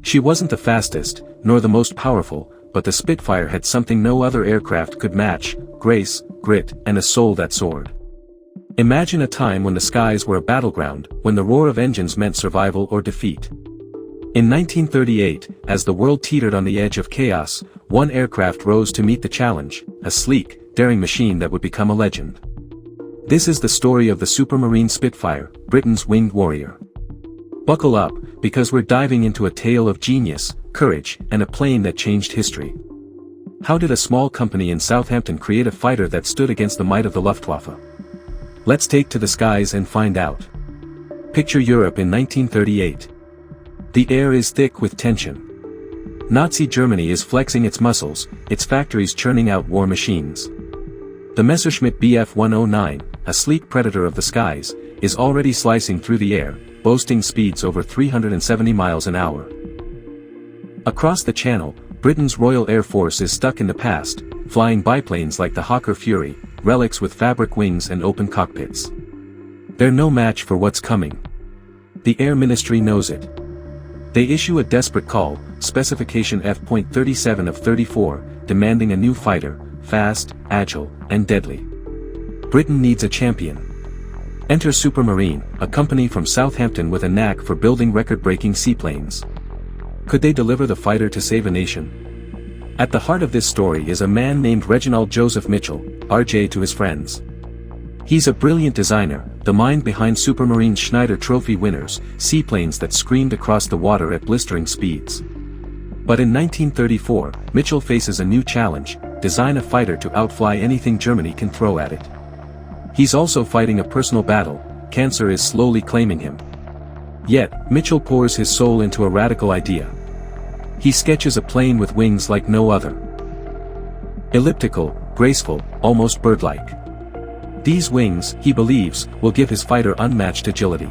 She wasn't the fastest, nor the most powerful, but the Spitfire had something no other aircraft could match: grace, grit, and a soul that soared. Imagine a time when the skies were a battleground, when the roar of engines meant survival or defeat. In 1938, as the world teetered on the edge of chaos, one aircraft rose to meet the challenge, a sleek, daring machine that would become a legend. This is the story of the Supermarine Spitfire, Britain's winged warrior. Buckle up, because we're diving into a tale of genius, courage, and a plane that changed history. How did a small company in Southampton create a fighter that stood against the might of the Luftwaffe? Let's take to the skies and find out. Picture Europe in 1938. The air is thick with tension. Nazi Germany is flexing its muscles, its factories churning out war machines. The Messerschmitt Bf 109, a sleek predator of the skies, is already slicing through the air, boasting speeds over 370 miles an hour. Across the Channel, Britain's Royal Air Force is stuck in the past, flying biplanes like the Hawker Fury, relics with fabric wings and open cockpits. They're no match for what's coming. The Air Ministry knows it. They issue a desperate call, Specification F.37 of 34, demanding a new fighter, fast, agile, and deadly. Britain needs a champion. Enter Supermarine, a company from Southampton with a knack for building record-breaking seaplanes. Could they deliver the fighter to save a nation? At the heart of this story is a man named Reginald Joseph Mitchell, RJ to his friends. He's a brilliant designer, the mind behind Supermarine's Schneider Trophy winners, seaplanes that screamed across the water at blistering speeds. But in 1934, Mitchell faces a new challenge: design a fighter to outfly anything Germany can throw at it. He's also fighting a personal battle: cancer is slowly claiming him. Yet, Mitchell pours his soul into a radical idea. He sketches a plane with wings like no other. Elliptical, graceful, almost bird-like. These wings, he believes, will give his fighter unmatched agility.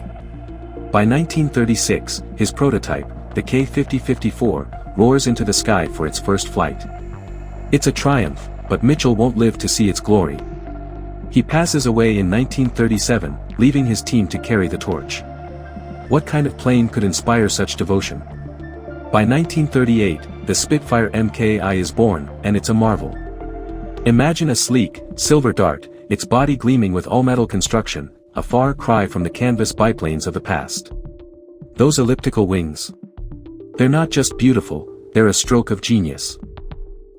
By 1936, his prototype, the K-50-54, roars into the sky for its first flight. It's a triumph, but Mitchell won't live to see its glory. He passes away in 1937, leaving his team to carry the torch. What kind of plane could inspire such devotion? By 1938, the Spitfire Mki is born, and it's a marvel. Imagine a sleek, silver dart, its body gleaming with all-metal construction, a far cry from the canvas biplanes of the past. Those elliptical wings. They're not just beautiful, they're a stroke of genius.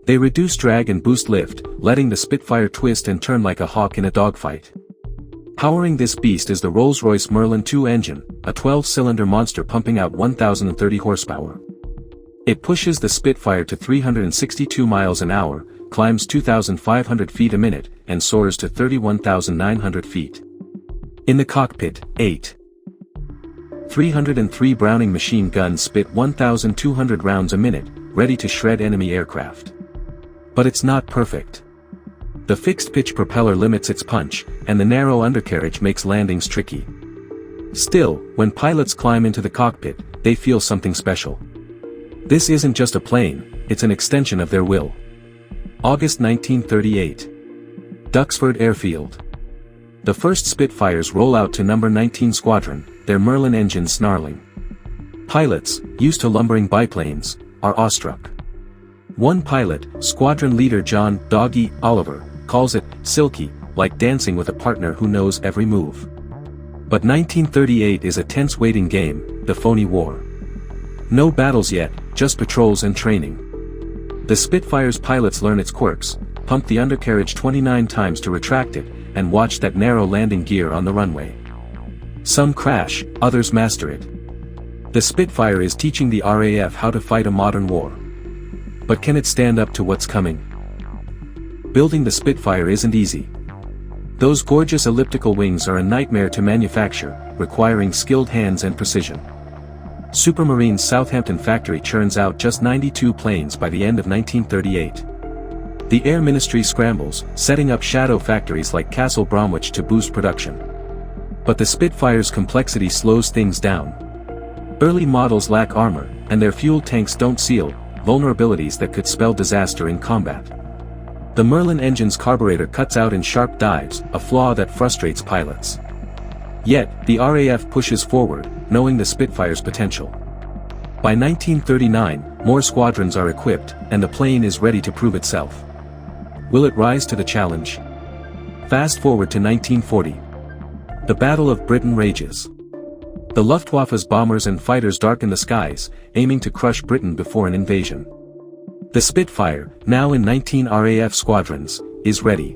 They reduce drag and boost lift, letting the Spitfire twist and turn like a hawk in a dogfight. Powering this beast is the Rolls-Royce Merlin 2 engine, a 12-cylinder monster pumping out 1,030 horsepower. It pushes the Spitfire to 362 miles an hour, climbs 2,500 feet a minute, and soars to 31,900 feet. In the cockpit, 303 Browning machine guns spit 1,200 rounds a minute, ready to shred enemy aircraft. But it's not perfect. The fixed-pitch propeller limits its punch, and the narrow undercarriage makes landings tricky. Still, when pilots climb into the cockpit, they feel something special. This isn't just a plane, it's an extension of their will. August 1938. Duxford Airfield. The first Spitfires roll out to number 19 Squadron, their Merlin engines snarling. Pilots, used to lumbering biplanes, are awestruck. One pilot, squadron leader John "Doggy" Oliver, calls it silky, like dancing with a partner who knows every move. But 1938 is a tense waiting game, the phony war. No battles yet, just patrols and training. The Spitfire's pilots learn its quirks, pump the undercarriage 29 times to retract it, and watch that narrow landing gear on the runway. Some crash, others master it. The Spitfire is teaching the RAF how to fight a modern war. But can it stand up to what's coming? Building the Spitfire isn't easy. Those gorgeous elliptical wings are a nightmare to manufacture, requiring skilled hands and precision. Supermarine's Southampton factory churns out just 92 planes by the end of 1938. The Air Ministry scrambles, setting up shadow factories like Castle Bromwich to boost production. But the Spitfire's complexity slows things down. Early models lack armor, and their fuel tanks don't seal, vulnerabilities that could spell disaster in combat. The Merlin engine's carburetor cuts out in sharp dives, a flaw that frustrates pilots. Yet, the RAF pushes forward, knowing the Spitfire's potential. By 1939, more squadrons are equipped, and the plane is ready to prove itself. Will it rise to the challenge? Fast forward to 1940. The Battle of Britain rages. The Luftwaffe's bombers and fighters darken the skies, aiming to crush Britain before an invasion. The Spitfire, now in 19 RAF squadrons, is ready.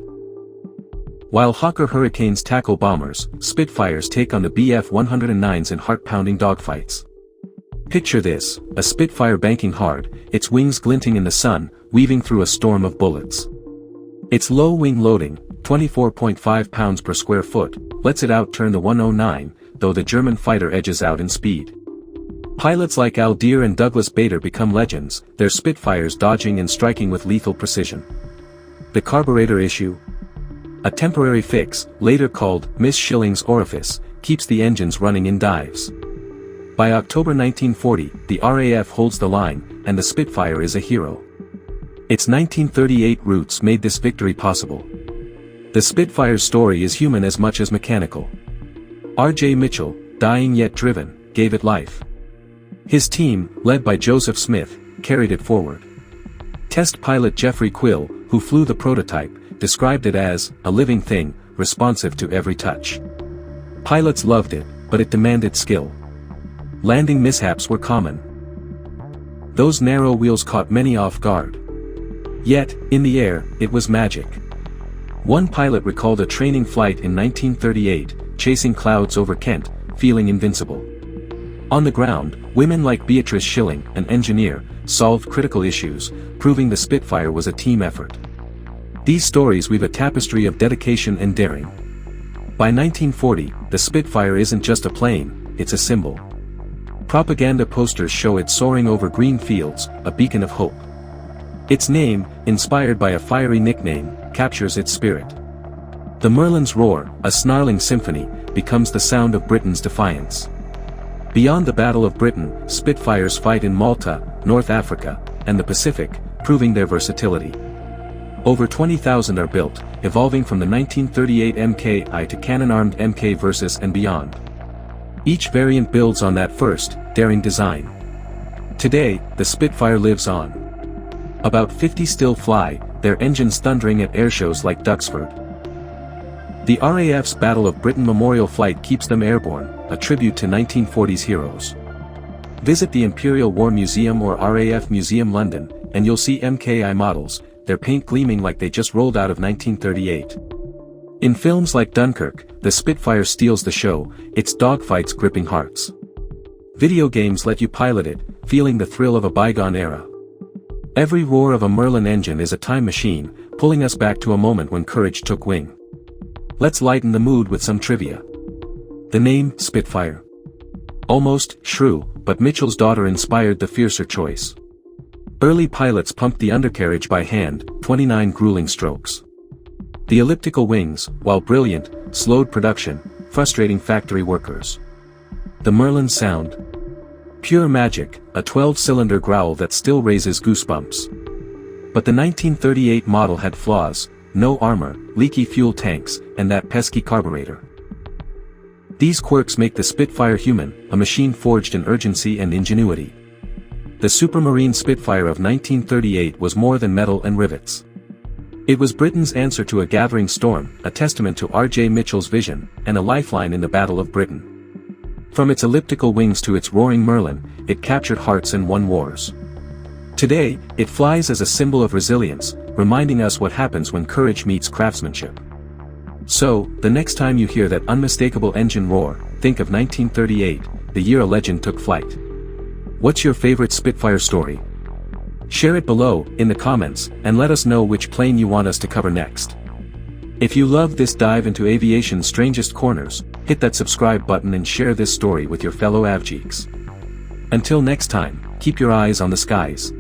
While Hawker Hurricanes tackle bombers, Spitfires take on the Bf-109s in heart-pounding dogfights. Picture this, a Spitfire banking hard, its wings glinting in the sun, weaving through a storm of bullets. Its low wing loading, 24.5 pounds per square foot, lets it outturn the 109, though the German fighter edges out in speed. Pilots like Al Deer and Douglas Bader become legends, their Spitfires dodging and striking with lethal precision. The carburetor issue? A temporary fix, later called Miss Schilling's orifice, keeps the engines running in dives. By October 1940, the RAF holds the line, and the Spitfire is a hero. Its 1938 roots made this victory possible. The Spitfire's story is human as much as mechanical. R.J. Mitchell, dying yet driven, gave it life. His team, led by Joseph Smith, carried it forward. Test pilot Jeffrey Quill, who flew the prototype, described it as a living thing, responsive to every touch. Pilots loved it, but it demanded skill. Landing mishaps were common. Those narrow wheels caught many off guard. Yet, in the air, it was magic. One pilot recalled a training flight in 1938, chasing clouds over Kent, feeling invincible. On the ground, women like Beatrice Schilling, an engineer, solved critical issues, proving the Spitfire was a team effort. These stories weave a tapestry of dedication and daring. By 1940, the Spitfire isn't just a plane, it's a symbol. Propaganda posters show it soaring over green fields, a beacon of hope. Its name, inspired by a fiery nickname, captures its spirit. The Merlin's roar, a snarling symphony, becomes the sound of Britain's defiance. Beyond the Battle of Britain, Spitfires fight in Malta, North Africa, and the Pacific, proving their versatility. Over 20,000 are built, evolving from the 1938 Mk-I to cannon-armed Mk Versus and beyond. Each variant builds on that first, daring design. Today, the Spitfire lives on. About 50 still fly, their engines thundering at airshows like Duxford. The RAF's Battle of Britain Memorial Flight keeps them airborne, a tribute to 1940s heroes. Visit the Imperial War Museum or RAF Museum London, and you'll see Mk-I models, their paint gleaming like they just rolled out of 1938. In films like Dunkirk, the Spitfire steals the show, its dogfights gripping hearts. Video games let you pilot it, feeling the thrill of a bygone era. Every roar of a Merlin engine is a time machine, pulling us back to a moment when courage took wing. Let's lighten the mood with some trivia. The name, Spitfire. Almost shrew, but Mitchell's daughter inspired the fiercer choice. Early pilots pumped the undercarriage by hand, 29 grueling strokes. The elliptical wings, while brilliant, slowed production, frustrating factory workers. The Merlin's sound. Pure magic, a 12-cylinder growl that still raises goosebumps. But the 1938 model had flaws, no armor, leaky fuel tanks, and that pesky carburetor. These quirks make the Spitfire human, a machine forged in urgency and ingenuity. The Supermarine Spitfire of 1938 was more than metal and rivets. It was Britain's answer to a gathering storm, a testament to R.J. Mitchell's vision, and a lifeline in the Battle of Britain. From its elliptical wings to its roaring Merlin, it captured hearts and won wars. Today, it flies as a symbol of resilience, reminding us what happens when courage meets craftsmanship. So, the next time you hear that unmistakable engine roar, think of 1938, the year a legend took flight. What's your favorite Spitfire story? Share it below, in the comments, and let us know which plane you want us to cover next. If you love this dive into aviation's strangest corners, hit that subscribe button and share this story with your fellow avgeeks. Until next time, keep your eyes on the skies.